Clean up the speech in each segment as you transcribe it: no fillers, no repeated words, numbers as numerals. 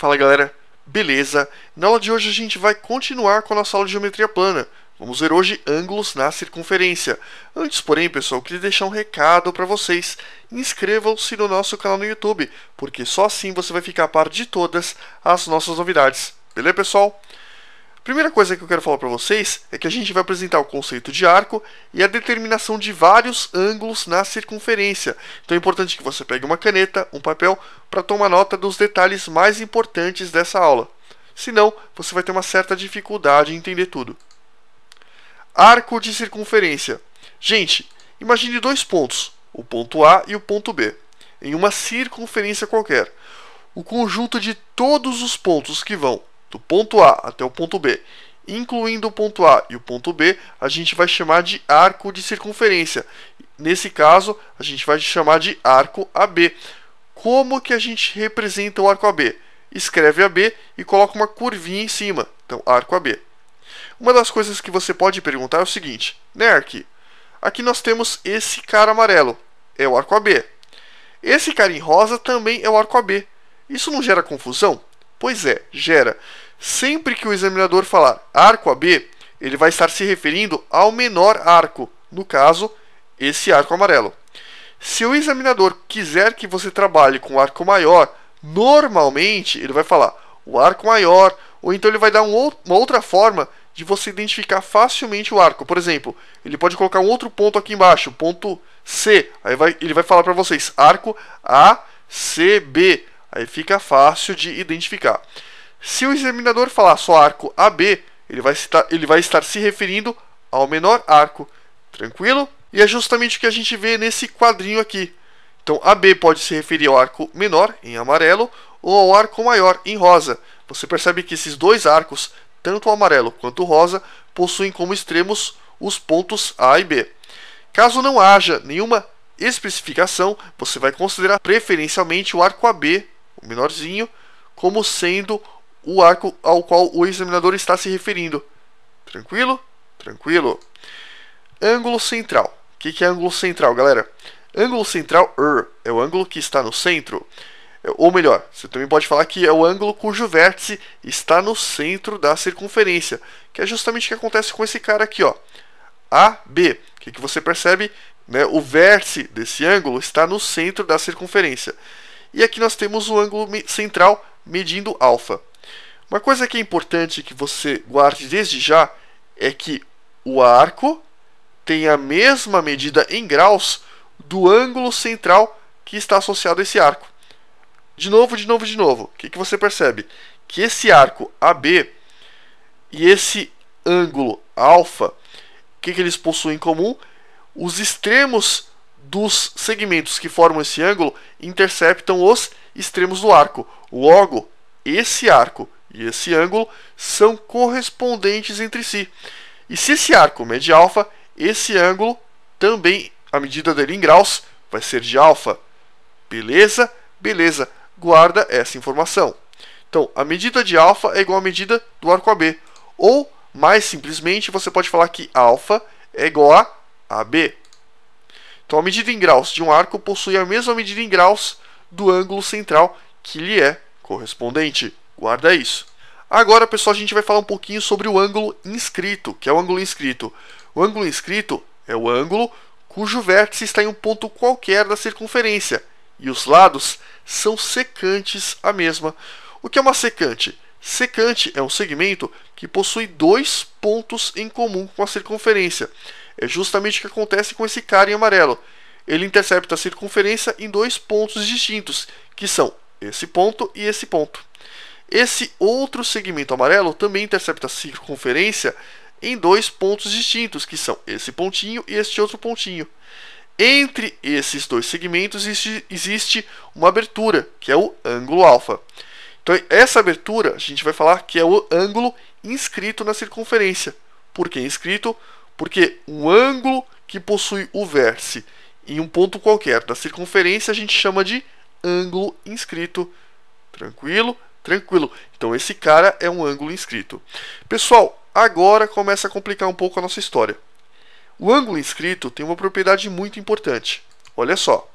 Fala galera, beleza? Na aula de hoje a gente vai continuar com a nossa aula de geometria plana. Vamos ver hoje ângulos na circunferência. Antes, porém, pessoal, eu queria deixar um recado para vocês. Inscrevam-se no nosso canal no YouTube, porque só assim você vai ficar a par de todas as nossas novidades. Beleza, pessoal? Primeira coisa que eu quero falar para vocês é que a gente vai apresentar o conceito de arco e a determinação de vários ângulos na circunferência. Então é importante que você pegue uma caneta, um papel, para tomar nota dos detalhes mais importantes dessa aula. Senão, você vai ter uma certa dificuldade em entender tudo. Arco de circunferência. Gente, imagine dois pontos, o ponto A e o ponto B, em uma circunferência qualquer. O conjunto de todos os pontos que vão do ponto A até o ponto B, incluindo o ponto A e o ponto B, a gente vai chamar de arco de circunferência. Nesse caso, a gente vai chamar de arco AB. Como que a gente representa o arco AB? Escreve AB e coloca uma curvinha em cima. Então, arco AB. Uma das coisas que você pode perguntar é o seguinte, né, Arqui? Aqui nós temos esse cara amarelo, é o arco AB. Esse cara em rosa também é o arco AB. Isso não gera confusão? Pois é, gera. Sempre que o examinador falar arco AB, ele vai estar se referindo ao menor arco, no caso, esse arco amarelo. Se o examinador quiser que você trabalhe com o arco maior, normalmente ele vai falar o arco maior, ou então ele vai dar uma outra forma de você identificar facilmente o arco. Por exemplo, ele pode colocar um outro ponto aqui embaixo, ponto C. Aí ele vai falar para vocês arco ACB. Aí fica fácil de identificar. Se o examinador falar só arco AB, ele vai estar se referindo ao menor arco. Tranquilo? E é justamente o que a gente vê nesse quadrinho aqui. Então, AB pode se referir ao arco menor, em amarelo, ou ao arco maior, em rosa. Você percebe que esses dois arcos, tanto o amarelo quanto o rosa, possuem como extremos os pontos A e B. Caso não haja nenhuma especificação, você vai considerar preferencialmente o arco AB, o menorzinho, como sendo o arco ao qual o examinador está se referindo. Tranquilo? Tranquilo. Ângulo central. O que é ângulo central, galera? Ângulo central é o ângulo que está no centro. Ou melhor, você também pode falar que é o ângulo cujo vértice está no centro da circunferência, que é justamente o que acontece com esse cara aqui, ó, AB. O que você percebe? Né? O vértice desse ângulo está no centro da circunferência. E aqui nós temos o ângulo central medindo alfa. Uma coisa que é importante que você guarde desde já é que o arco tem a mesma medida em graus do ângulo central que está associado a esse arco. De novo. O que você percebe? Que esse arco AB e esse ângulo alfa, o que eles possuem em comum? Os extremos dos segmentos que formam esse ângulo interceptam os extremos do arco. Logo, esse arco e esse ângulo são correspondentes entre si. E se esse arco mede alfa, esse ângulo também, a medida dele em graus, vai ser de alfa. Beleza? Beleza. Guarda essa informação. Então, a medida de alfa é igual à medida do arco AB. Ou, mais simplesmente, você pode falar que alfa é igual a AB. Então, a medida em graus de um arco possui a mesma medida em graus do ângulo central que lhe é correspondente. Guarda isso. Agora, pessoal, a gente vai falar um pouquinho sobre o ângulo inscrito. Que é o ângulo inscrito? O ângulo inscrito é o ângulo cujo vértice está em um ponto qualquer da circunferência e os lados são secantes à mesma. O que é uma secante? Secante é um segmento que possui dois pontos em comum com a circunferência. É justamente o que acontece com esse cara em amarelo. Ele intercepta a circunferência em dois pontos distintos, que são esse ponto e esse ponto. Esse outro segmento amarelo também intercepta a circunferência em dois pontos distintos, que são esse pontinho e este outro pontinho. Entre esses dois segmentos existe uma abertura, que é o ângulo alfa. Então, essa abertura a gente vai falar que é o ângulo inscrito na circunferência. Por que inscrito? Porque um ângulo que possui o vértice em um ponto qualquer da circunferência a gente chama de ângulo inscrito. Tranquilo? Tranquilo. Então, esse cara é um ângulo inscrito. Pessoal, agora começa a complicar um pouco a nossa história. O ângulo inscrito tem uma propriedade muito importante. Olha só.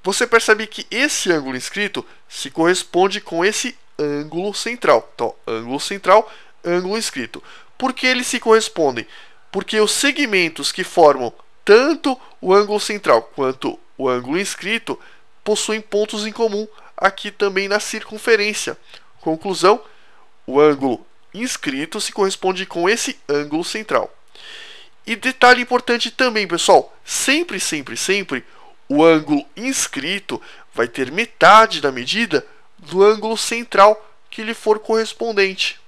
Você percebe que esse ângulo inscrito se corresponde com esse ângulo central. Então, ângulo central, ângulo inscrito. Por que eles se correspondem? Porque os segmentos que formam tanto o ângulo central quanto o ângulo inscrito possuem pontos em comum aqui também na circunferência. Conclusão, o ângulo inscrito se corresponde com esse ângulo central. E detalhe importante também, pessoal, sempre, o ângulo inscrito vai ter metade da medida do ângulo central que lhe for correspondente.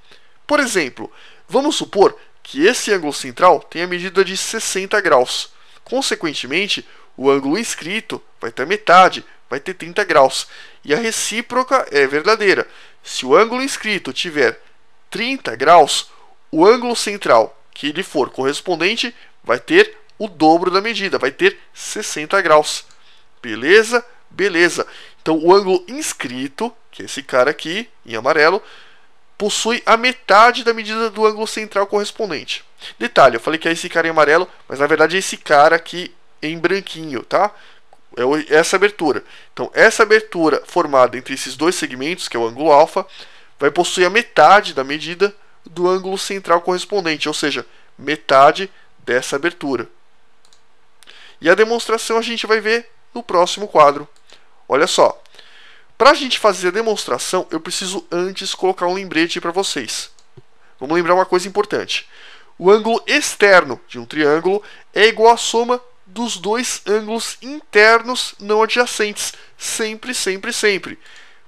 Por exemplo, vamos supor que esse ângulo central tenha a medida de 60 graus. Consequentemente, o ângulo inscrito vai ter metade, vai ter 30 graus. E a recíproca é verdadeira. Se o ângulo inscrito tiver 30 graus, o ângulo central que lhe for correspondente vai ter o dobro da medida, vai ter 60 graus. Beleza? Beleza. Então, o ângulo inscrito, que é esse cara aqui, em amarelo, possui a metade da medida do ângulo central correspondente. Detalhe, eu falei que é esse cara em amarelo, mas na verdade é esse cara aqui em branquinho, tá? É essa abertura. Então, essa abertura formada entre esses dois segmentos, que é o ângulo alfa, vai possuir a metade da medida do ângulo central correspondente, ou seja, metade dessa abertura. E a demonstração a gente vai ver no próximo quadro. Olha só, para a gente fazer a demonstração, eu preciso antes colocar um lembrete para vocês. Vamos lembrar uma coisa importante. O ângulo externo de um triângulo é igual à soma dos dois ângulos internos não adjacentes. Sempre.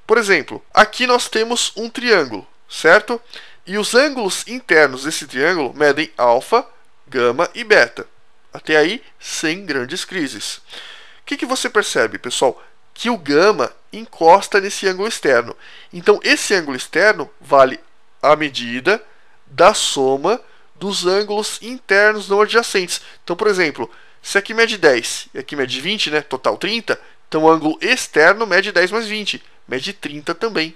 Por exemplo, aqui nós temos um triângulo, certo? E os ângulos internos desse triângulo medem alfa, gama e beta. Até aí, sem grandes crises. O que você percebe, pessoal? Que o gama encosta nesse ângulo externo. Então, esse ângulo externo vale a medida da soma dos ângulos internos não adjacentes. Então, por exemplo, se aqui mede 10 e aqui mede 20, né, total 30, então o ângulo externo mede 10 mais 20, mede 30 também.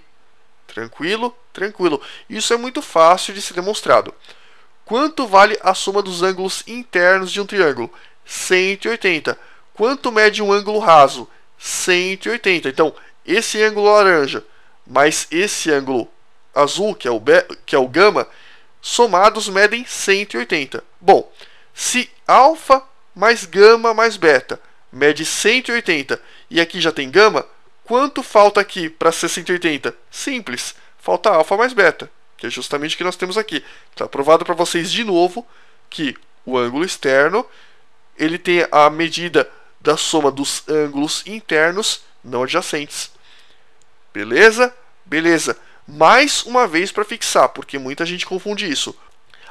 Tranquilo? Tranquilo. Isso é muito fácil de ser demonstrado. Quanto vale a soma dos ângulos internos de um triângulo? 180. Quanto mede um ângulo raso? 180. Então, esse ângulo laranja mais esse ângulo azul, que é o gama, somados medem 180. Bom, se alfa mais gama mais beta mede 180 e aqui já tem gama, quanto falta aqui para ser 180? Simples, falta alfa mais beta, que é justamente o que nós temos aqui. Está provado para vocês de novo que o ângulo externo ele tem a medida da soma dos ângulos internos não adjacentes. Beleza? Beleza. Mais uma vez para fixar, porque muita gente confunde isso.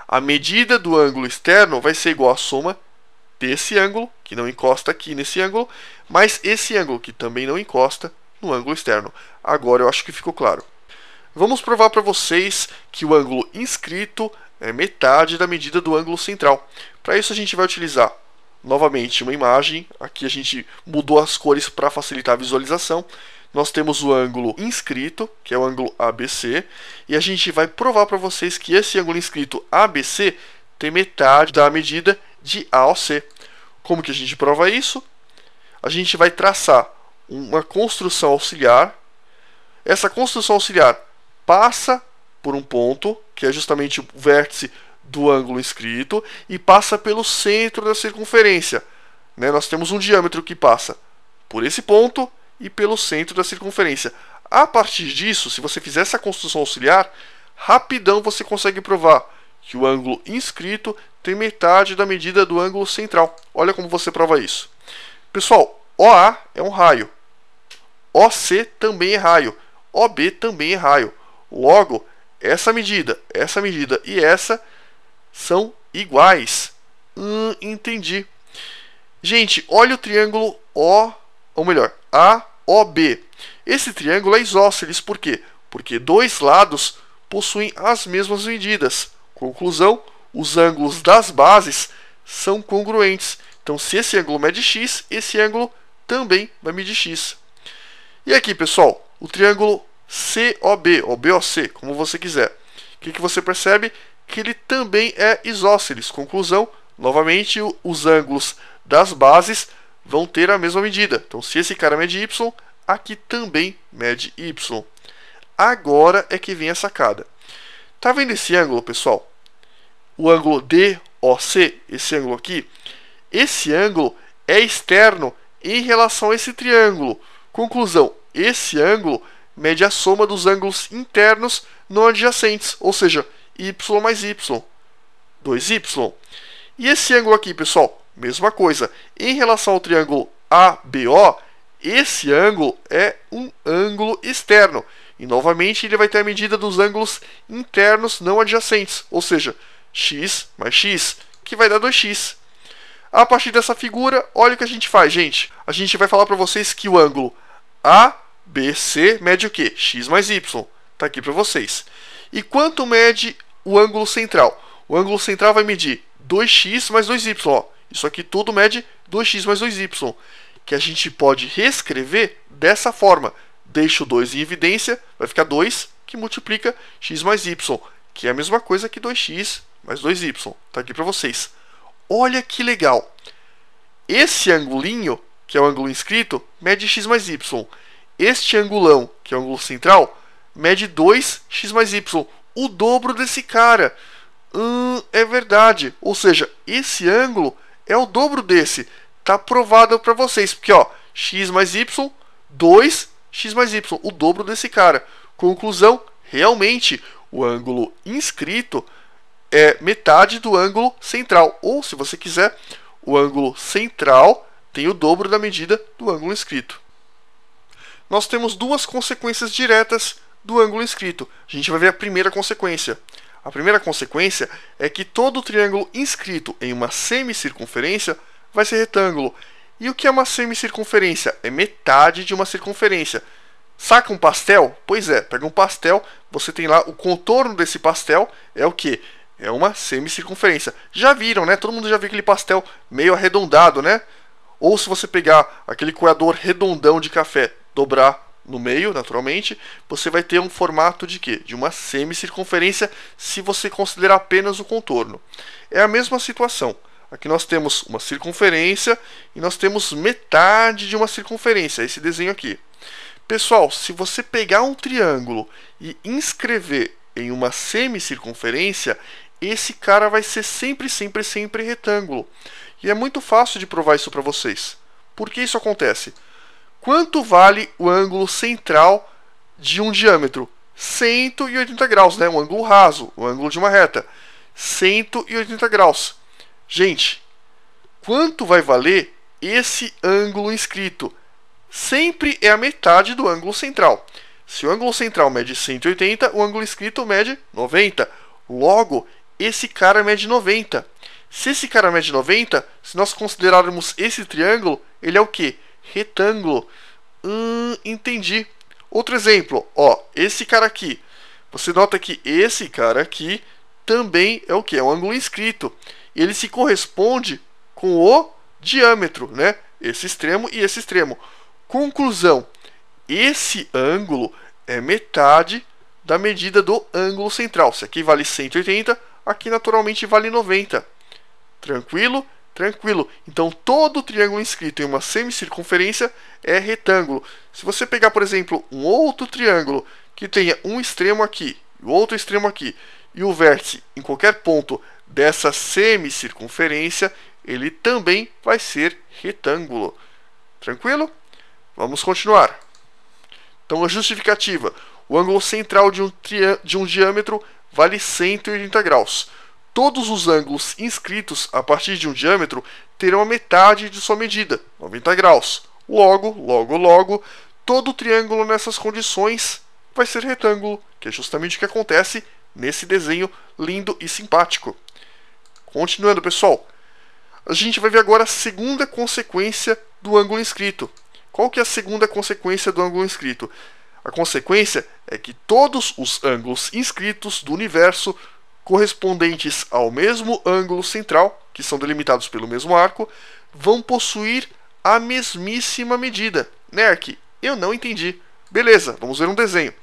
A medida do ângulo externo vai ser igual à soma desse ângulo, que não encosta aqui nesse ângulo, mais esse ângulo, que também não encosta no ângulo externo. Agora eu acho que ficou claro. Vamos provar para vocês que o ângulo inscrito é metade da medida do ângulo central. Para isso a gente vai utilizar novamente uma imagem. Aqui a gente mudou as cores para facilitar a visualização. Nós temos o ângulo inscrito, que é o ângulo ABC, e a gente vai provar para vocês que esse ângulo inscrito ABC tem metade da medida de AOC. Como que a gente prova isso? A gente vai traçar uma construção auxiliar. Essa construção auxiliar passa por um ponto, que é justamente o vértice do ângulo inscrito, e passa pelo centro da circunferência. Nós temos um diâmetro que passa por esse ponto e pelo centro da circunferência. A partir disso, se você fizer essa construção auxiliar, rapidão você consegue provar que o ângulo inscrito tem metade da medida do ângulo central. Olha como você prova isso. Pessoal, OA é um raio. OC também é raio. OB também é raio. Logo, essa medida e essa são iguais. Entendi. Gente, olha o triângulo AOB. Esse triângulo é isósceles, por quê? Porque dois lados possuem as mesmas medidas. Conclusão, os ângulos das bases são congruentes. Então, se esse ângulo mede x, esse ângulo também vai medir x. E aqui, pessoal, o triângulo COB, ou BOC, como você quiser. O que você percebe? Que ele também é isósceles. Conclusão, novamente, os ângulos das bases vão ter a mesma medida. Então, se esse cara mede y, aqui também mede y. agora é que vem a sacada. Tá vendo esse ângulo, pessoal? O ângulo DOC, esse ângulo aqui, esse ângulo é externo em relação a esse triângulo. Conclusão, esse ângulo mede a soma dos ângulos internos não adjacentes, ou seja, y mais y, 2y. E esse ângulo aqui, pessoal, mesma coisa. Em relação ao triângulo ABO, esse ângulo é um ângulo externo. E, novamente, ele vai ter a medida dos ângulos internos não adjacentes, ou seja, x mais x, que vai dar 2x. A partir dessa figura, olha o que a gente faz, gente. A gente vai falar para vocês que o ângulo ABC mede o quê? X mais y. Está aqui para vocês. E quanto mede o ângulo central? O ângulo central vai medir 2x mais 2y. Ó. Isso aqui tudo mede 2x mais 2y. Que a gente pode reescrever dessa forma. Deixa o 2 em evidência, vai ficar 2, que multiplica x mais y, que é a mesma coisa que 2x mais 2y. Está aqui para vocês. Olha que legal. Esse angulinho, que é o ângulo inscrito, mede x mais y. Este angulão, que é o ângulo central, mede 2x mais y. O dobro desse cara. É verdade. Ou seja, esse ângulo é o dobro desse. Está provado para vocês. Porque, ó, x mais y, 2x mais y. O dobro desse cara. Conclusão, realmente, o ângulo inscrito é metade do ângulo central. Ou, se você quiser, o ângulo central tem o dobro da medida do ângulo inscrito. Nós temos duas consequências diretas do ângulo inscrito. A gente vai ver a primeira consequência. A primeira consequência é que todo triângulo inscrito em uma semicircunferência vai ser retângulo. E o que é uma semicircunferência? É metade de uma circunferência. Saca um pastel? Pois é, pega um pastel, você tem lá o contorno desse pastel, é o quê? É uma semicircunferência. Já viram, né? Todo mundo já viu aquele pastel meio arredondado, né? Ou se você pegar aquele coador redondão de café, dobrar no meio, naturalmente, você vai ter um formato de quê? De uma semicircunferência, se você considerar apenas o contorno. É a mesma situação. Aqui nós temos uma circunferência e nós temos metade de uma circunferência, esse desenho aqui. Pessoal, se você pegar um triângulo e inscrever em uma semicircunferência, esse cara vai ser sempre retângulo. E é muito fácil de provar isso para vocês. Por que isso acontece? Quanto vale o ângulo central de um diâmetro? 180 graus, né? Um ângulo raso, o ângulo de uma reta. 180 graus. Gente, quanto vai valer esse ângulo inscrito? Sempre é a metade do ângulo central. Se o ângulo central mede 180, o ângulo inscrito mede 90. Logo, esse cara mede 90. Se esse cara mede 90, se nós considerarmos esse triângulo, ele é o quê? Retângulo. Entendi. Outro exemplo, ó, esse cara aqui. Você nota que esse cara aqui também é o quê? É um ângulo inscrito. Ele se corresponde com o diâmetro, né? Esse extremo e esse extremo. Conclusão, esse ângulo é metade da medida do ângulo central. Se aqui vale 180, aqui naturalmente vale 90. Tranquilo? Tranquilo. Então, todo triângulo inscrito em uma semicircunferência é retângulo. Se você pegar, por exemplo, um outro triângulo que tenha um extremo aqui e o outro extremo aqui, e o vértice em qualquer ponto dessa semicircunferência, ele também vai ser retângulo. Tranquilo? Vamos continuar. Então, a justificativa. O ângulo central de um diâmetro vale 180 graus. Todos os ângulos inscritos a partir de um diâmetro terão a metade de sua medida, 90 graus. Logo, todo triângulo nessas condições vai ser retângulo, que é justamente o que acontece nesse desenho lindo e simpático. Continuando, pessoal. A gente vai ver agora a segunda consequência do ângulo inscrito. Qual que é a segunda consequência do ângulo inscrito? A consequência é que todos os ângulos inscritos do universo correspondentes ao mesmo ângulo central, que são delimitados pelo mesmo arco, vão possuir a mesmíssima medida. Né, Arqui? Eu não entendi. Beleza, vamos ver um desenho.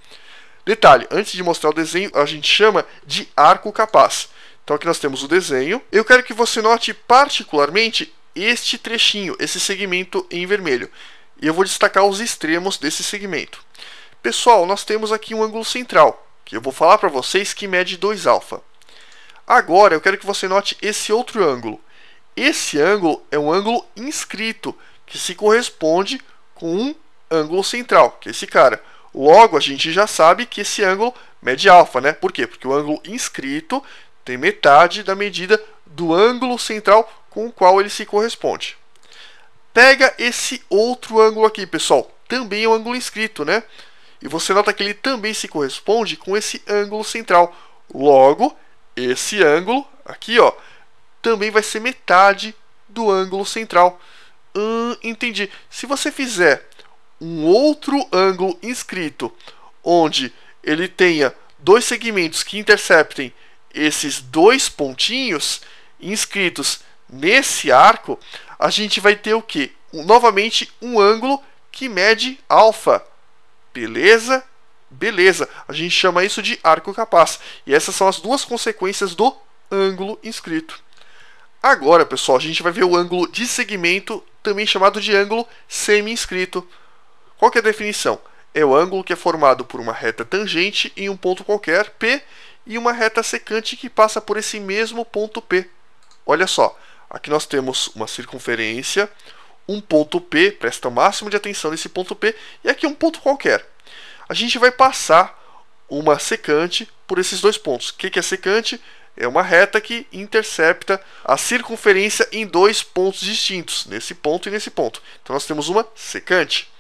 Detalhe, antes de mostrar o desenho, a gente chama de arco capaz. Então aqui nós temos o desenho. Eu quero que você note particularmente este trechinho, esse segmento em vermelho. E eu vou destacar os extremos desse segmento. Pessoal, nós temos aqui um ângulo central, que eu vou falar para vocês que mede 2α. Agora, eu quero que você note esse outro ângulo. Esse ângulo é um ângulo inscrito, que se corresponde com um ângulo central, que é esse cara. Logo, a gente já sabe que esse ângulo mede alfa, né? Por quê? Porque o ângulo inscrito tem metade da medida do ângulo central com o qual ele se corresponde. Pega esse outro ângulo aqui, pessoal. Também é um ângulo inscrito, né? E você nota que ele também se corresponde com esse ângulo central. Logo, esse ângulo aqui, ó, também vai ser metade do ângulo central. Entendi. Se você fizer um outro ângulo inscrito, onde ele tenha dois segmentos que interceptem esses dois pontinhos inscritos nesse arco, a gente vai ter o quê? Novamente, um ângulo que mede alfa. Beleza? Beleza. A gente chama isso de arco capaz. E essas são as duas consequências do ângulo inscrito. Agora, pessoal, a gente vai ver o ângulo de segmento, também chamado de ângulo semi-inscrito. Qual que é a definição? É o ângulo que é formado por uma reta tangente em um ponto qualquer, P, e uma reta secante que passa por esse mesmo ponto P. Olha só, aqui nós temos uma circunferência, um ponto P, presta o máximo de atenção nesse ponto P, e aqui um ponto qualquer. A gente vai passar uma secante por esses dois pontos. O que é secante? É uma reta que intercepta a circunferência em dois pontos distintos, nesse ponto e nesse ponto. Então nós temos uma secante.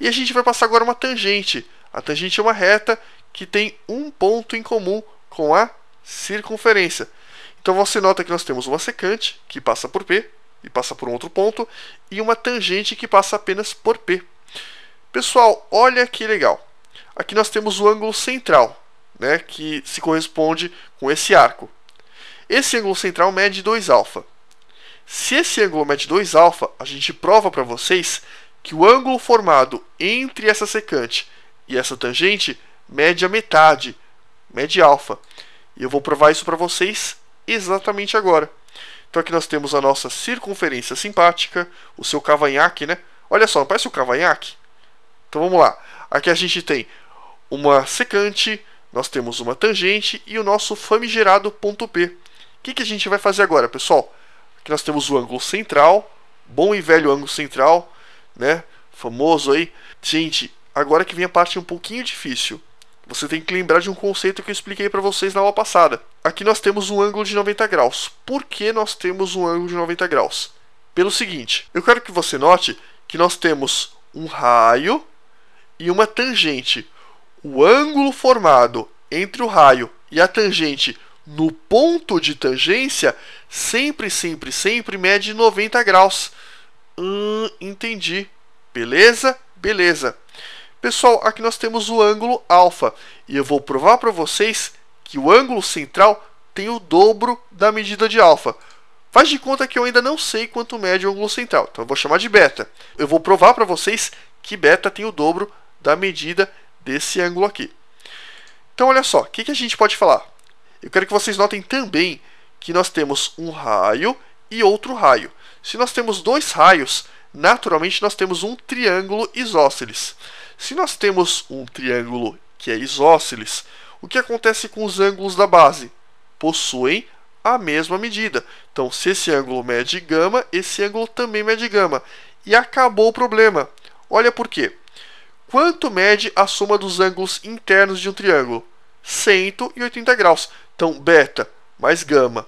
E a gente vai passar agora uma tangente. A tangente é uma reta que tem um ponto em comum com a circunferência. Então você nota que nós temos uma secante que passa por P e passa por um outro ponto, e uma tangente que passa apenas por P. Pessoal, olha que legal. Aqui nós temos o ângulo central, né, que se corresponde com esse arco. Esse ângulo central mede 2α. Se esse ângulo mede 2α, a gente prova para vocês que o ângulo formado entre essa secante e essa tangente mede a metade, mede alfa. E eu vou provar isso para vocês exatamente agora. Então aqui nós temos a nossa circunferência simpática, o seu cavanhaque, né? Olha só, não parece o cavanhaque? Então vamos lá. Aqui a gente tem uma secante, nós temos uma tangente e o nosso famigerado ponto P. O que a gente vai fazer agora, pessoal? Aqui nós temos o ângulo central, bom e velho ângulo central, né? Famoso aí. Gente, agora que vem a parte um pouquinho difícil. Você tem que lembrar de um conceito que eu expliquei para vocês na aula passada. Aqui nós temos um ângulo de 90 graus. Por que nós temos um ângulo de 90 graus? Pelo seguinte, eu quero que você note que nós temos um raio e uma tangente. O ângulo formado entre o raio e a tangente no ponto de tangência sempre mede 90 graus. Entendi. Beleza? Beleza. Pessoal, aqui nós temos o ângulo alfa. E eu vou provar para vocês que o ângulo central tem o dobro da medida de alfa. Faz de conta que eu ainda não sei quanto mede o ângulo central. Então eu vou chamar de beta. Eu vou provar para vocês que beta tem o dobro da medida desse ângulo aqui. Então olha só, o que a gente pode falar? Eu quero que vocês notem também que nós temos um raio e outro raio. Se nós temos dois raios, naturalmente nós temos um triângulo isósceles. Se nós temos um triângulo que é isósceles, o que acontece com os ângulos da base? Possuem a mesma medida. Então, se esse ângulo mede gama, esse ângulo também mede gama. E acabou o problema. Olha por quê. Quanto mede a soma dos ângulos internos de um triângulo? 180 graus. Então, beta mais gama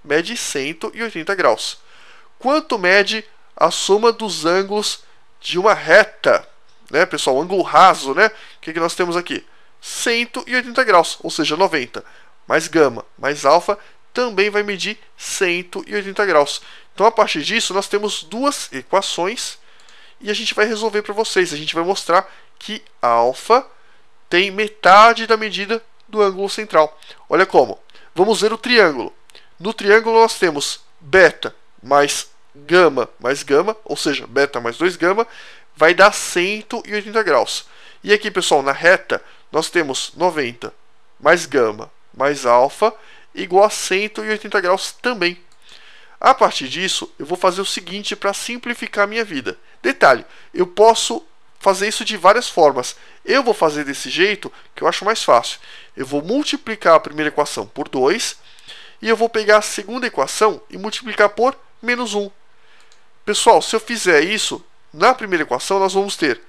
mede 180 graus. Quanto mede a soma dos ângulos de uma reta? Né, pessoal, ângulo raso, né? O que nós temos aqui? 180 graus, ou seja, 90. Mais gama mais alfa também vai medir 180 graus. Então, a partir disso, nós temos duas equações e a gente vai resolver para vocês. A gente vai mostrar que alfa tem metade da medida do ângulo central. Olha como. Vamos ver o triângulo. No triângulo, nós temos beta mais gama, ou seja, beta mais 2 gama, vai dar 180 graus. E aqui, pessoal, na reta, nós temos 90 mais gama mais alfa igual a 180 graus também. A partir disso, eu vou fazer o seguinte para simplificar a minha vida. Detalhe, eu posso fazer isso de várias formas. Eu vou fazer desse jeito, que eu acho mais fácil. Eu vou multiplicar a primeira equação por 2, e eu vou pegar a segunda equação e multiplicar por menos 1. Pessoal, se eu fizer isso, na primeira equação nós vamos ter,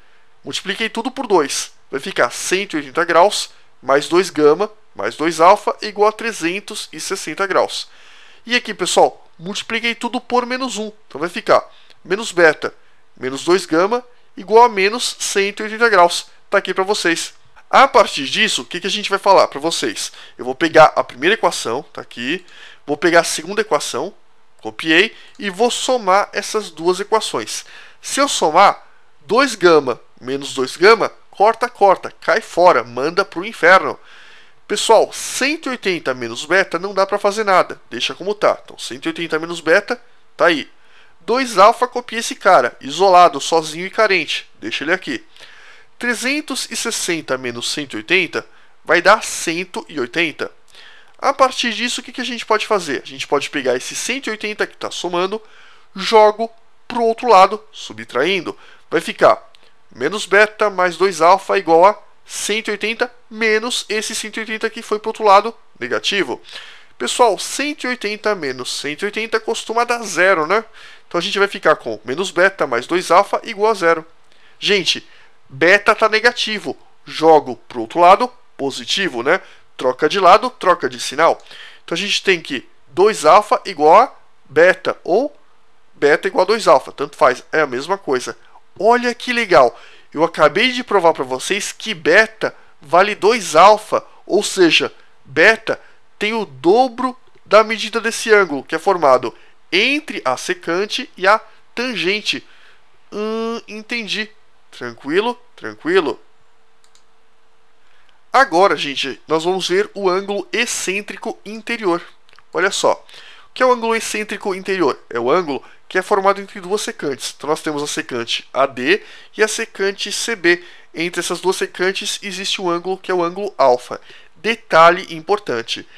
multipliquei tudo por 2, vai ficar 180 graus mais 2 gama mais 2 alfa igual a 360 graus. E aqui, pessoal, multipliquei tudo por menos 1, então vai ficar menos beta menos 2 gama igual a menos 180 graus. Está aqui para vocês. A partir disso, o que a gente vai falar para vocês? Eu vou pegar a primeira equação, está aqui, vou pegar a segunda equação, copiei, e vou somar essas duas equações. Se eu somar, 2 gama menos 2 gama, corta, cai fora, manda para o inferno. Pessoal, 180 menos beta não dá para fazer nada, deixa como tá. Então 180 menos beta, tá aí. 2 alfa, copia esse cara, isolado, sozinho e carente, deixa ele aqui. 360 menos 180 vai dar 180. A partir disso, o que a gente pode fazer? A gente pode pegar esse 180 que está somando, jogo para o outro lado, subtraindo. Vai ficar menos beta mais 2 alfa igual a 180 menos esse 180 que foi para o outro lado, negativo. Pessoal, 180 menos 180 costuma dar zero, né? Então a gente vai ficar com menos beta mais 2 alfa igual a zero. Gente, beta está negativo, jogo para o outro lado, positivo, né? Troca de lado, troca de sinal. Então a gente tem que 2 alfa igual a beta, ou beta igual a 2 alfa, tanto faz, é a mesma coisa. Olha que legal, eu acabei de provar para vocês que beta vale 2 alfa, ou seja, beta tem o dobro da medida desse ângulo, que é formado entre a secante e a tangente. Entendi. Tranquilo, tranquilo. Agora, gente, nós vamos ver o ângulo excêntrico interior. Olha só. O que é o ângulo excêntrico interior? É o ângulo que é formado entre duas secantes. Então nós temos a secante AD e a secante CB. Entre essas duas secantes existe um ângulo que é o ângulo alfa. Detalhe importante: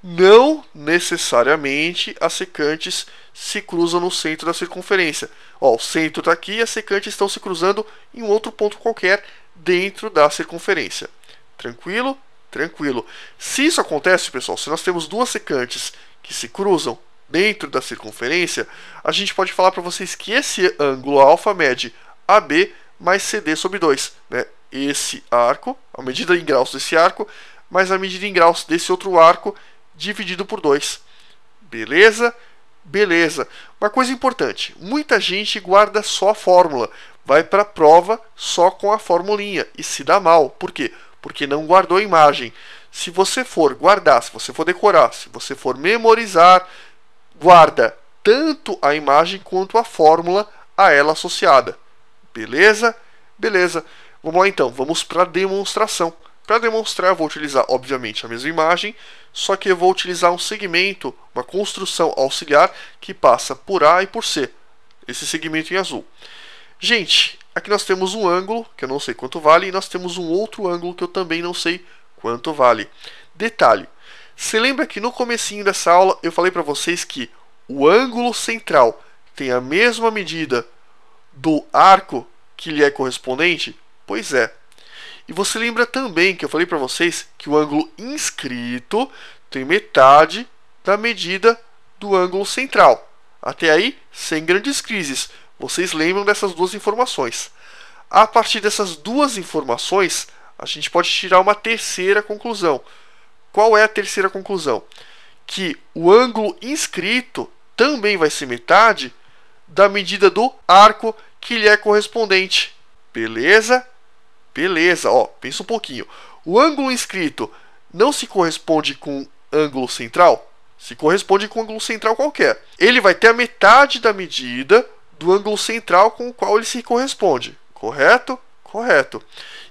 não necessariamente as secantes se cruzam no centro da circunferência. Ó, o centro está aqui e as secantes estão se cruzando em um outro ponto qualquer dentro da circunferência. Tranquilo? Tranquilo. Se isso acontece, pessoal, se nós temos duas secantes que se cruzam dentro da circunferência, a gente pode falar para vocês que esse ângulo alfa mede AB mais CD sobre 2. Né? Esse arco, a medida em graus desse arco, mais a medida em graus desse outro arco, dividido por 2. Beleza? Beleza. Uma coisa importante, muita gente guarda só a fórmula, vai para a prova só com a formulinha e se dá mal. Por quê? Porque não guardou a imagem. Se você for guardar, se você for decorar, se você for memorizar, guarda tanto a imagem quanto a fórmula a ela associada. Beleza? Beleza. Vamos lá então, vamos para a demonstração. Para demonstrar, eu vou utilizar, obviamente, a mesma imagem, só que eu vou utilizar um segmento, uma construção auxiliar que passa por A e por C. Esse segmento em azul. Gente, aqui nós temos um ângulo, que eu não sei quanto vale, e nós temos um outro ângulo que eu também não sei quanto vale. Detalhe, você lembra que no comecinho dessa aula eu falei para vocês que o ângulo central tem a mesma medida do arco que lhe é correspondente? Pois é. E você lembra também que eu falei para vocês que o ângulo inscrito tem metade da medida do ângulo central. Até aí, sem grandes crises. Vocês lembram dessas duas informações. A partir dessas duas informações, a gente pode tirar uma terceira conclusão. Qual é a terceira conclusão? Que o ângulo inscrito também vai ser metade da medida do arco que lhe é correspondente. Beleza? Beleza, ó, pensa um pouquinho. O ângulo inscrito não se corresponde com ângulo central? Se corresponde com ângulo central qualquer. Ele vai ter a metade da medida do ângulo central com o qual ele se corresponde. Correto? Correto.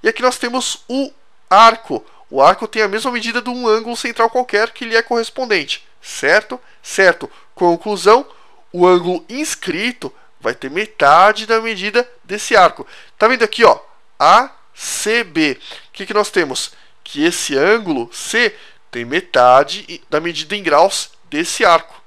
E aqui nós temos o arco. O arco tem a mesma medida de um ângulo central qualquer que lhe é correspondente. Certo? Certo. Conclusão, o ângulo inscrito vai ter metade da medida desse arco. Tá vendo aqui, ó? ACB. O que nós temos? Que esse ângulo C tem metade da medida em graus desse arco.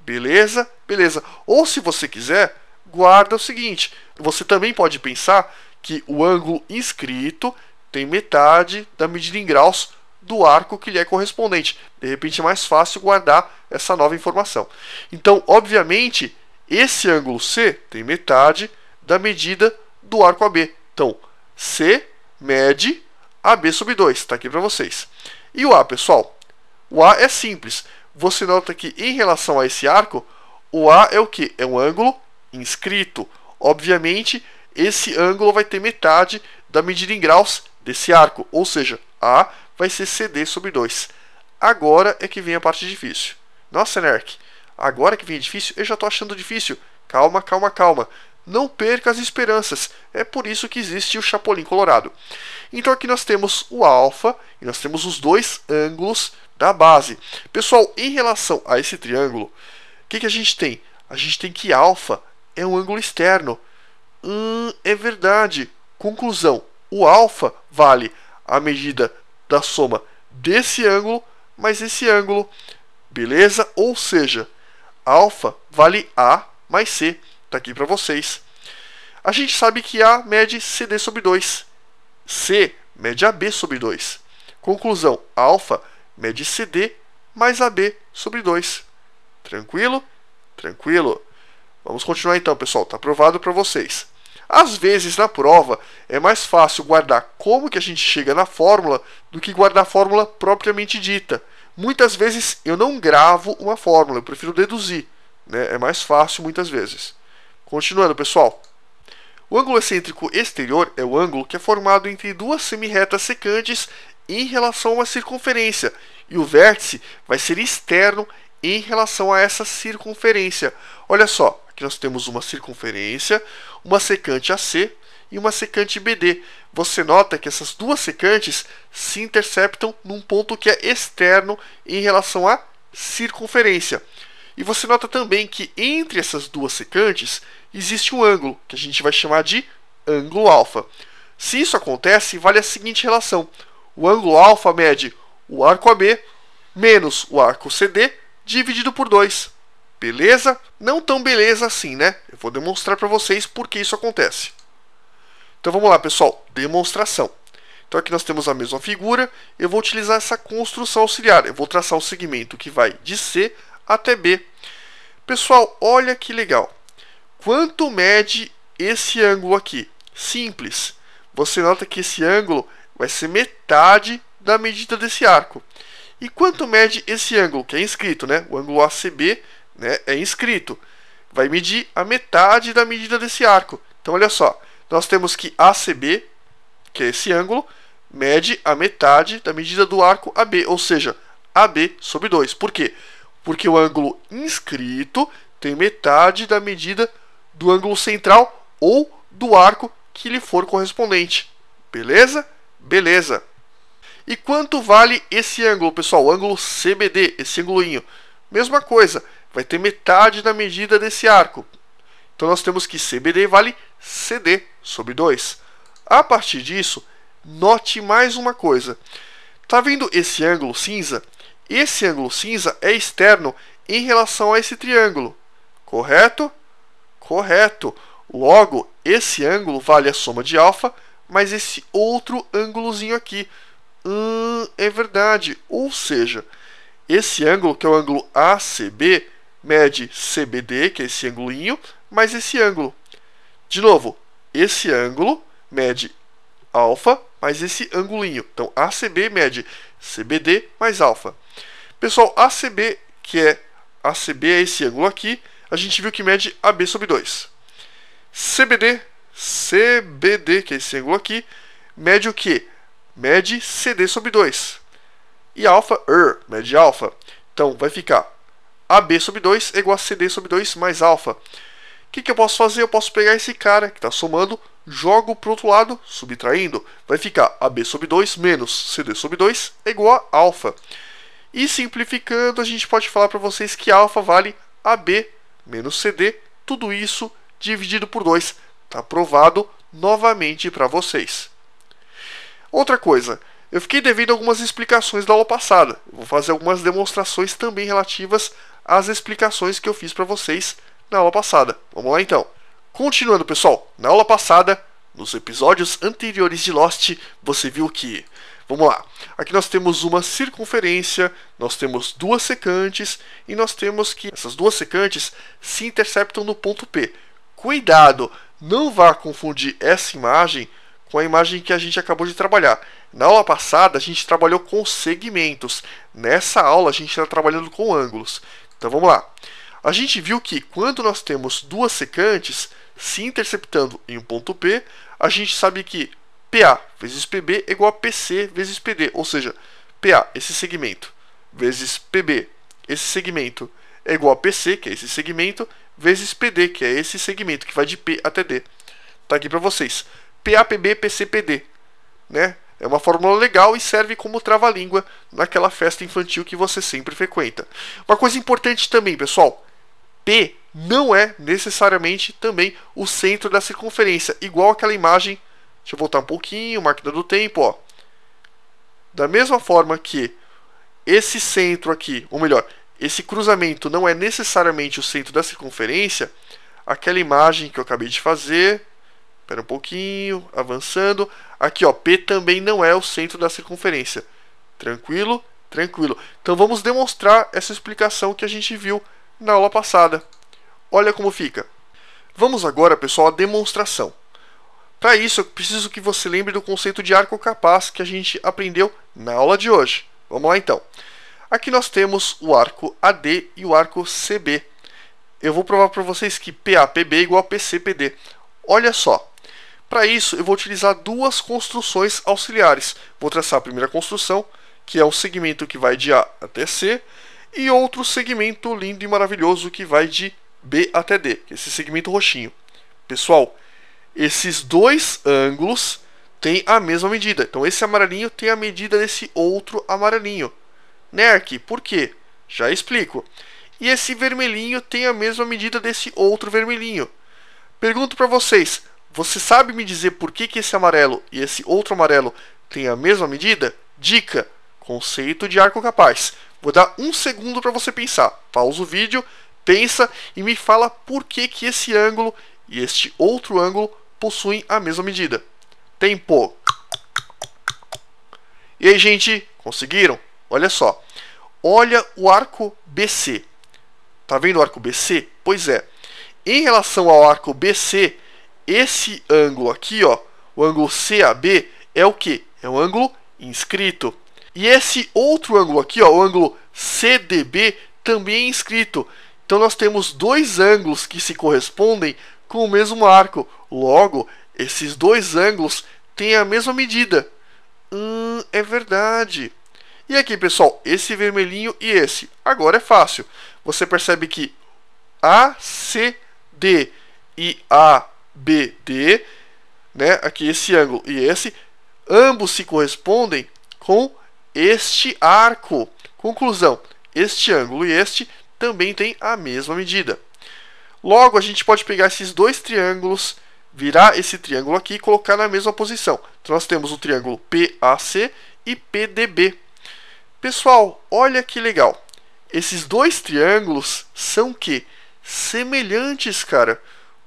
Beleza? Beleza. Ou se você quiser, guarda o seguinte. Você também pode pensar que o ângulo inscrito tem metade da medida em graus do arco que lhe é correspondente. De repente é mais fácil guardar essa nova informação. Então, obviamente, esse ângulo C tem metade da medida do arco AB. Então, C mede AB sobre 2. Está aqui para vocês. E o A, pessoal? O A é simples. Você nota que em relação a esse arco, o A é o quê? É um ângulo inscrito. Obviamente, esse ângulo vai ter metade da medida em graus desse arco. Ou seja, A vai ser CD sobre 2. Agora é que vem a parte difícil. Nossa, Nerk, agora que vem difícil, eu já estou achando difícil. Calma, calma, calma. Não perca as esperanças. É por isso que existe o Chapolin Colorado. Então aqui nós temos o alfa e nós temos os dois ângulos da base. Pessoal, em relação a esse triângulo, o que a gente tem? A gente tem que alfa é um ângulo externo. É verdade. Conclusão. O alfa vale a medida da soma desse ângulo mais esse ângulo. Beleza? Ou seja, alfa vale A mais C. Está aqui para vocês. A gente sabe que A mede CD sobre 2. C mede AB sobre 2. Conclusão, alfa mede CD mais AB sobre 2. Tranquilo? Tranquilo. Vamos continuar então, pessoal. Está provado para vocês. Às vezes, na prova, é mais fácil guardar como que a gente chega na fórmula do que guardar a fórmula propriamente dita. Muitas vezes eu não gravo uma fórmula, eu prefiro deduzir, né? É mais fácil muitas vezes. Continuando, pessoal. O ângulo excêntrico exterior é o ângulo que é formado entre duas semirretas secantes em relação a uma circunferência, e o vértice vai ser externo em relação a essa circunferência. Olha só, aqui nós temos uma circunferência, uma secante AC e uma secante BD. Você nota que essas duas secantes se interceptam num ponto que é externo em relação à circunferência. E você nota também que entre essas duas secantes existe um ângulo, que a gente vai chamar de ângulo alfa. Se isso acontece, vale a seguinte relação. O ângulo alfa mede o arco AB menos o arco CD dividido por 2. Beleza? Não tão beleza assim, né? Eu vou demonstrar para vocês por que isso acontece. Então vamos lá, pessoal. Demonstração. Então aqui nós temos a mesma figura. Eu vou utilizar essa construção auxiliar. Eu vou traçar um segmento que vai de C até B. Pessoal, olha que legal. Quanto mede esse ângulo aqui? Simples. Você nota que esse ângulo vai ser metade da medida desse arco. E quanto mede esse ângulo, que é inscrito, né? O ângulo ACB, né, é inscrito. Vai medir a metade da medida desse arco. Então, olha só. Nós temos que ACB, que é esse ângulo, mede a metade da medida do arco AB, ou seja, AB sobre 2. Por quê? Porque o ângulo inscrito tem metade da medida do ângulo central ou do arco que lhe for correspondente. Beleza? Beleza. E quanto vale esse ângulo, pessoal? O ângulo CBD, esse ânguloinho. Mesma coisa, vai ter metade da medida desse arco. Então nós temos que CBD vale CD sobre 2. A partir disso, note mais uma coisa. Tá vendo esse ângulo cinza? Esse ângulo cinza é externo em relação a esse triângulo. Correto? Correto. Logo, esse ângulo vale a soma de alfa, mais esse outro ângulozinho aqui. É verdade. Ou seja, esse ângulo, que é o ângulo ACB, mede CBD, que é esse ânguloinho, mais esse ângulo. De novo, esse ângulo mede alfa mais esse ânguloinho. Então, ACB mede CBD mais alfa. Pessoal, ACB é esse ângulo aqui, a gente viu que mede AB sobre 2. CBD, que é esse ângulo aqui, mede o quê? Mede CD sobre 2. E alfa, mede alfa. Então, vai ficar AB sobre 2 é igual a CD sobre 2 mais alfa. O que eu posso fazer? Eu posso pegar esse cara que está somando, jogo para o outro lado, subtraindo. Vai ficar AB sobre 2 menos CD sobre 2 é igual a alfa. E simplificando, a gente pode falar para vocês que alfa vale AB menos CD, tudo isso dividido por 2. Está provado novamente para vocês. Outra coisa, eu fiquei devendo algumas explicações da aula passada. Eu vou fazer algumas demonstrações também relativas às explicações que eu fiz para vocês na aula passada. Vamos lá então. Continuando, pessoal, na aula passada nos episódios anteriores de Lost, você viu que... Vamos lá, aqui nós temos uma circunferência, nós temos duas secantes e nós temos que essas duas secantes se interceptam no ponto P. Cuidado, não vá confundir essa imagem com a imagem que a gente acabou de trabalhar. Na aula passada a gente trabalhou com segmentos, nessa aula a gente está trabalhando com ângulos. Então vamos lá, a gente viu que quando nós temos duas secantes se interceptando em um ponto P, a gente sabe que PA vezes PB é igual a PC vezes PD, ou seja, PA, esse segmento, vezes PB, esse segmento, é igual a PC, que é esse segmento, vezes PD, que é esse segmento, que vai de P até D. Tá aqui para vocês. PA, PB, PC, PD. Né? É uma fórmula legal e serve como trava-língua naquela festa infantil que você sempre frequenta. Uma coisa importante também, pessoal, P não é necessariamente também o centro da circunferência, igual aquela imagem. Deixa eu voltar um pouquinho, máquina do tempo, ó. Da mesma forma que esse centro aqui, ou melhor, esse cruzamento não é necessariamente o centro da circunferência, aquela imagem que eu acabei de fazer, espera um pouquinho, avançando, aqui ó, P também não é o centro da circunferência. Tranquilo? Tranquilo. Então vamos demonstrar essa explicação que a gente viu na aula passada. Olha como fica. Vamos agora, pessoal, à demonstração. Para isso, eu preciso que você lembre do conceito de arco capaz que a gente aprendeu na aula de hoje. Vamos lá, então. Aqui nós temos o arco AD e o arco CB. Eu vou provar para vocês que PA-PB é igual a PC-PD. Olha só. Para isso, eu vou utilizar duas construções auxiliares. Vou traçar a primeira construção, que é um segmento que vai de A até C, e outro segmento lindo e maravilhoso que vai de B até D, que é esse segmento roxinho. Pessoal, esses dois ângulos têm a mesma medida. Então esse amarelinho tem a medida desse outro amarelinho. Nerk, por quê? Já explico. E esse vermelhinho tem a mesma medida desse outro vermelhinho. Pergunto para vocês, você sabe me dizer por que esse amarelo e esse outro amarelo têm a mesma medida? Dica, conceito de arco capaz. Vou dar um segundo para você pensar. Pausa o vídeo, pensa e me fala por que esse ângulo e este outro ângulo possuem a mesma medida. Tempo. E aí, gente, conseguiram? Olha só. Olha o arco BC. Tá vendo o arco BC? Pois é. Em relação ao arco BC, esse ângulo aqui, ó, o ângulo CAB, é o quê? É um ângulo inscrito. E esse outro ângulo aqui, ó, o ângulo CDB, também é inscrito. Então nós temos dois ângulos que se correspondem com o mesmo arco. Logo, esses dois ângulos têm a mesma medida. É verdade. E aqui, pessoal, esse vermelhinho e esse. Agora é fácil. Você percebe que ACD e ABD, né, aqui esse ângulo e esse, ambos se correspondem com este arco. Conclusão, este ângulo e este também têm a mesma medida. Logo, a gente pode pegar esses dois triângulos, virar esse triângulo aqui e colocar na mesma posição. Então, nós temos o triângulo PAC e PDB. Pessoal, olha que legal. Esses dois triângulos são que? Semelhantes, cara.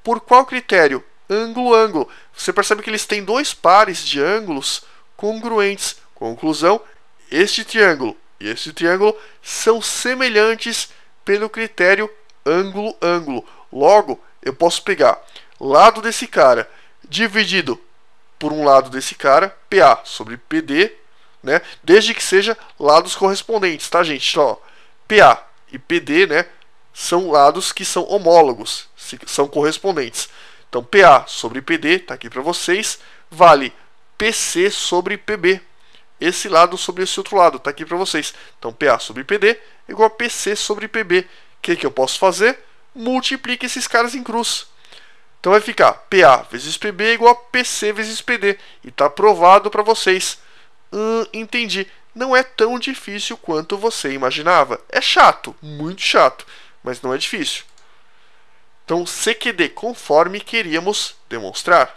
Por qual critério? Ângulo-ângulo. Você percebe que eles têm dois pares de ângulos congruentes. Conclusão, este triângulo e este triângulo são semelhantes pelo critério ângulo-ângulo. Logo, eu posso pegar lado desse cara dividido por um lado desse cara, PA sobre PD, né? Desde que seja lados correspondentes, tá, gente? Então, ó, PA e PD, né, são lados que são homólogos, são correspondentes. Então, PA sobre PD, tá aqui para vocês, vale PC sobre PB. Esse lado sobre esse outro lado, tá aqui para vocês. Então, PA sobre PD é igual a PC sobre PB. O que eu posso fazer? Multiplique esses caras em cruz. Então vai ficar PA vezes PB é igual a PC vezes PD. E está provado para vocês. Entendi. Não é tão difícil quanto você imaginava. É chato, muito chato, mas não é difícil. Então, CQD conforme queríamos demonstrar.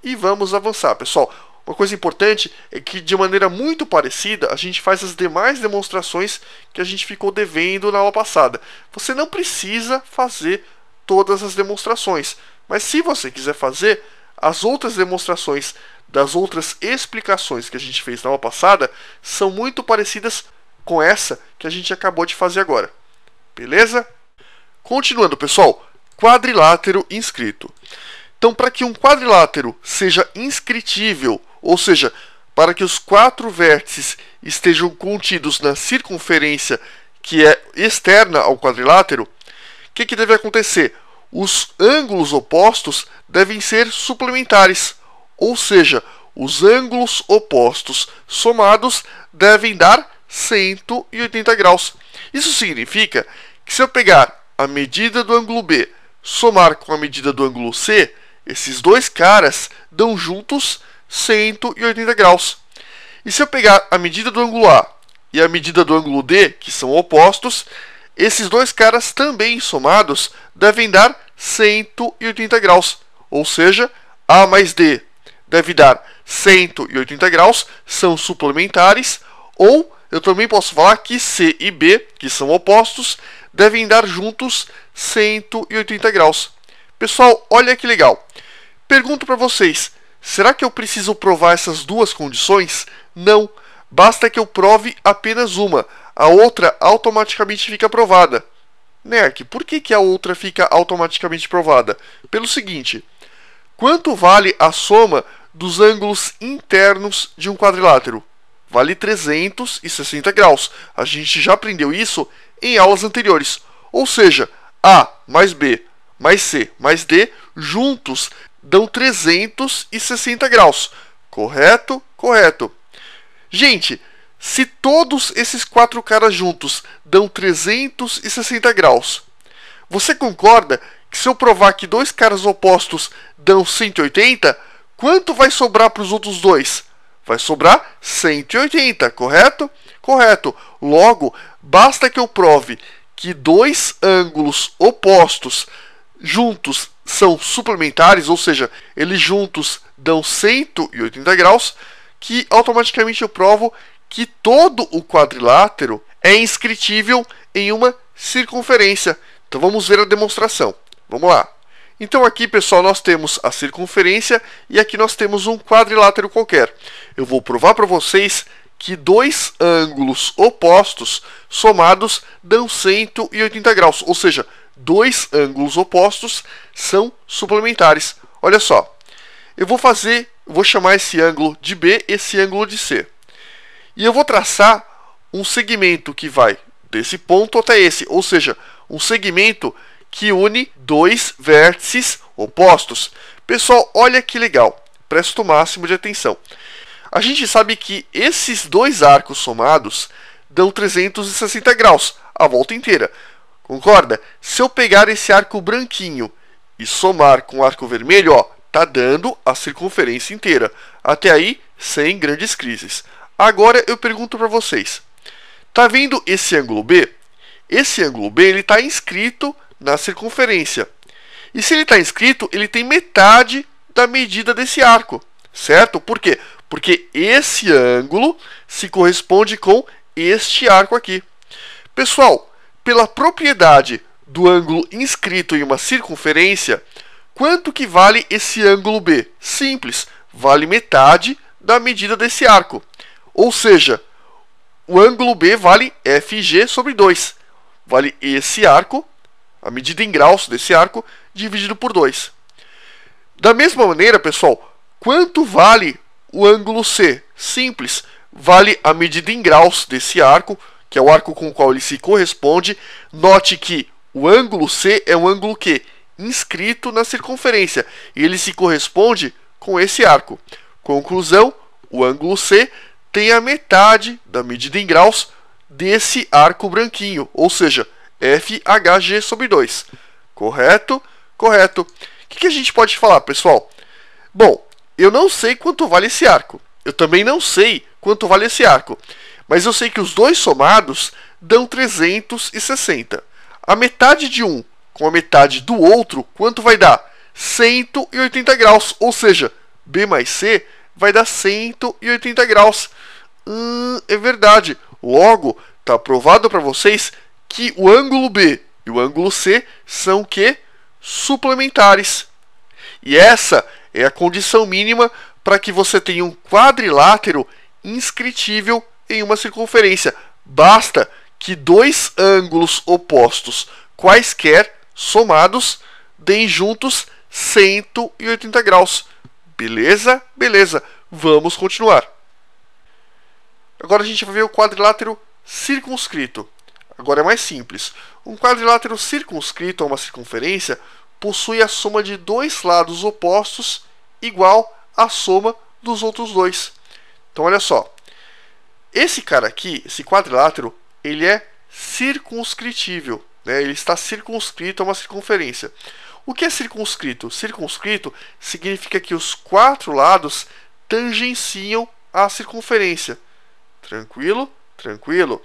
E vamos avançar, pessoal. Uma coisa importante é que, de maneira muito parecida, a gente faz as demais demonstrações que a gente ficou devendo na aula passada. Você não precisa fazer todas as demonstrações, mas se você quiser fazer, as outras demonstrações das outras explicações que a gente fez na aula passada são muito parecidas com essa que a gente acabou de fazer agora. Beleza? Continuando, pessoal, quadrilátero inscrito. Então, para que um quadrilátero seja inscritível, ou seja, para que os 4 vértices estejam contidos na circunferência que é externa ao quadrilátero, o que deve acontecer? Os ângulos opostos devem ser suplementares, ou seja, os ângulos opostos somados devem dar 180 graus. Isso significa que se eu pegar a medida do ângulo B, somar com a medida do ângulo C, esses dois caras dão juntos 180 graus. E se eu pegar a medida do ângulo A e a medida do ângulo D, que são opostos, esses dois caras também somados devem dar 180 graus. Ou seja, A mais D deve dar 180 graus, são suplementares, ou eu também posso falar que C e B, que são opostos, devem dar juntos 180 graus. Pessoal, olha que legal. Pergunto para vocês, será que eu preciso provar essas duas condições? Não, basta que eu prove apenas uma, a outra automaticamente fica provada. Nerk, por que a outra fica automaticamente provada? Pelo seguinte, quanto vale a soma dos ângulos internos de um quadrilátero? Vale 360 graus. A gente já aprendeu isso em aulas anteriores. Ou seja, A mais B mais C mais D juntos dão 360 graus. Correto? Correto. Gente, se todos esses 4 caras juntos dão 360 graus, você concorda que se eu provar que 2 caras opostos dão 180, quanto vai sobrar para os outros dois? Vai sobrar 180, correto? Correto. Logo, basta que eu prove que 2 ângulos opostos juntos são suplementares, ou seja, eles juntos dão 180 graus, que automaticamente eu provo que todo o quadrilátero é inscritível em uma circunferência. Então vamos ver a demonstração. Vamos lá. Então aqui, pessoal, nós temos a circunferência e aqui nós temos um quadrilátero qualquer. Eu vou provar para vocês que 2 ângulos opostos somados dão 180 graus, ou seja, 2 ângulos opostos são suplementares. Olha só, eu vou chamar esse ângulo de B, esse ângulo de C. E eu vou traçar um segmento que vai desse ponto até esse, ou seja, um segmento que une 2 vértices opostos. Pessoal, olha que legal, presta o máximo de atenção. A gente sabe que esses 2 arcos somados dão 360 graus, a volta inteira. Concorda? Se eu pegar esse arco branquinho e somar com o arco vermelho, ó, tá dando a circunferência inteira. Até aí, sem grandes crises. Agora eu pergunto para vocês, tá vendo esse ângulo B? Esse ângulo B ele está inscrito na circunferência. E se ele está inscrito, ele tem metade da medida desse arco, certo? Por quê? Porque esse ângulo se corresponde com este arco aqui. Pessoal, pela propriedade do ângulo inscrito em uma circunferência, quanto que vale esse ângulo B? Simples, vale metade da medida desse arco. Ou seja, o ângulo B vale FG sobre 2. Vale esse arco, a medida em graus desse arco, dividido por 2. Da mesma maneira, pessoal, quanto vale o ângulo C? Simples, vale a medida em graus desse arco, que é o arco com o qual ele se corresponde. Note que o ângulo C é um ângulo que inscrito na circunferência, e ele se corresponde com esse arco. Conclusão, o ângulo C tem a metade da medida em graus desse arco branquinho, ou seja, FHG sobre 2. Correto? Correto. O que a gente pode falar, pessoal? Bom, eu não sei quanto vale esse arco. Eu também não sei quanto vale esse arco. Mas eu sei que os dois somados dão 360. A metade de um com a metade do outro, quanto vai dar? 180 graus. Ou seja, B mais C vai dar 180 graus. É verdade. Logo, está provado para vocês que o ângulo B e o ângulo C são o quê? Suplementares. E essa É a condição mínima para que você tenha um quadrilátero inscritível em uma circunferência. Basta que dois ângulos opostos quaisquer somados deem juntos 180 graus. Beleza? Beleza. Vamos continuar. Agora a gente vai ver o quadrilátero circunscrito. Agora é mais simples. Um quadrilátero circunscrito a uma circunferência possui a soma de dois lados opostos igual à soma dos outros dois. Então olha só. Esse cara aqui, esse quadrilátero, ele é circunscritível, né? Ele está circunscrito a uma circunferência. O que é circunscrito? Circunscrito significa que os quatro lados tangenciam a circunferência. Tranquilo? Tranquilo.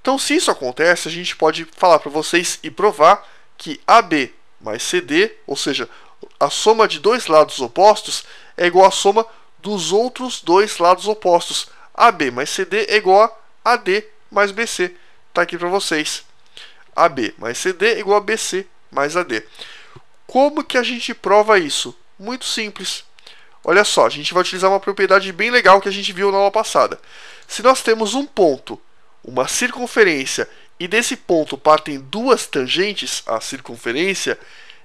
Então, se isso acontece, a gente pode falar para vocês e provar que AB mais CD, ou seja, a soma de dois lados opostos, é igual à soma dos outros dois lados opostos. AB mais CD é igual a AD mais BC. Está aqui para vocês. AB mais CD é igual a BC mais AD. Como que a gente prova isso? Muito simples. Olha só, a gente vai utilizar uma propriedade bem legal que a gente viu na aula passada. Se nós temos um ponto, uma circunferência, e desse ponto partem duas tangentes à circunferência,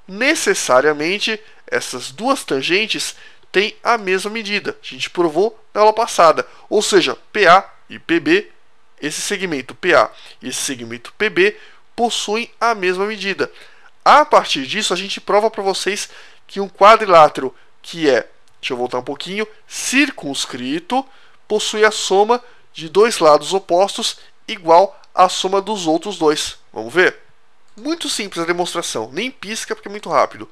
necessariamente essas duas tangentes têm a mesma medida. A gente provou na aula passada. Ou seja, PA e PB, esse segmento PA e esse segmento PB possuem a mesma medida. A partir disso, a gente prova para vocês que um quadrilátero que é, deixa eu voltar um pouquinho, circunscrito, possui a soma de dois lados opostos igual à soma dos outros dois. Vamos ver? Muito simples a demonstração, nem pisca porque é muito rápido.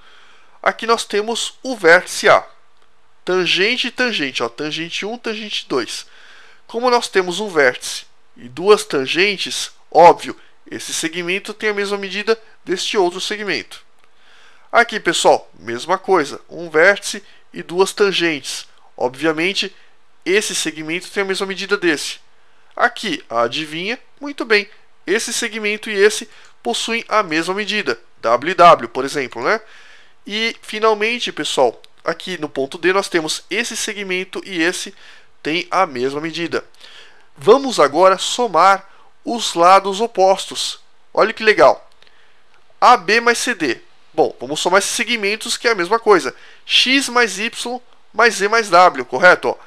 Aqui nós temos o vértice A. Tangente e tangente, ó, tangente 1, tangente 2. Como nós temos um vértice e duas tangentes, óbvio, esse segmento tem a mesma medida deste outro segmento. Aqui, pessoal, mesma coisa, um vértice e duas tangentes. Obviamente, esse segmento tem a mesma medida desse. Aqui, adivinha? Muito bem, esse segmento e esse possuem a mesma medida, WW, por exemplo, né? E, finalmente, pessoal, aqui no ponto D nós temos esse segmento e esse tem a mesma medida. Vamos agora somar os lados opostos. Olha que legal. AB mais CD. Bom, vamos somar esses segmentos que é a mesma coisa. X mais Y mais Z mais W, correto? Ó,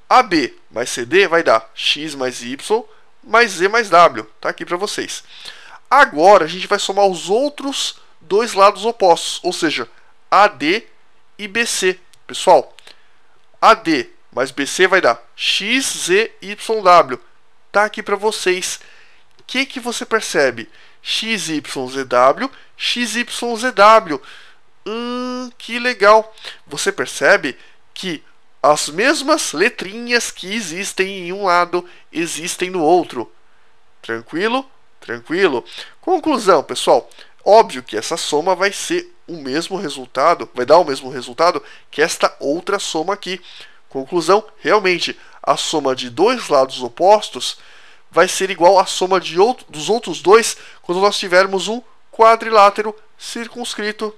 AB mais CD vai dar X mais Y mais Z mais W. Tá aqui para vocês. Agora a gente vai somar os outros dois lados opostos, ou seja, AD e BC. Pessoal, AD mais BC vai dar XZYW. Tá aqui para vocês. O que você percebe? XYZW, XYZW. Que legal! Você percebe que as mesmas letrinhas que existem em um lado existem no outro. Tranquilo? Tranquilo? Conclusão, pessoal. Óbvio que essa soma vai ser o mesmo resultado, vai dar o mesmo resultado que esta outra soma aqui. Conclusão, realmente, a soma de dois lados opostos vai ser igual à soma dos outros dois quando nós tivermos um quadrilátero circunscrito.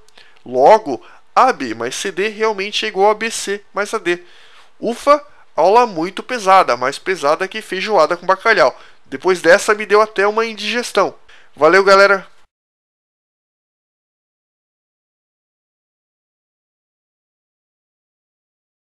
Logo, AB mais CD realmente é igual a BC mais AD. Ufa, aula muito pesada, mais pesada que feijoada com bacalhau. Depois dessa me deu até uma indigestão. Valeu, galera!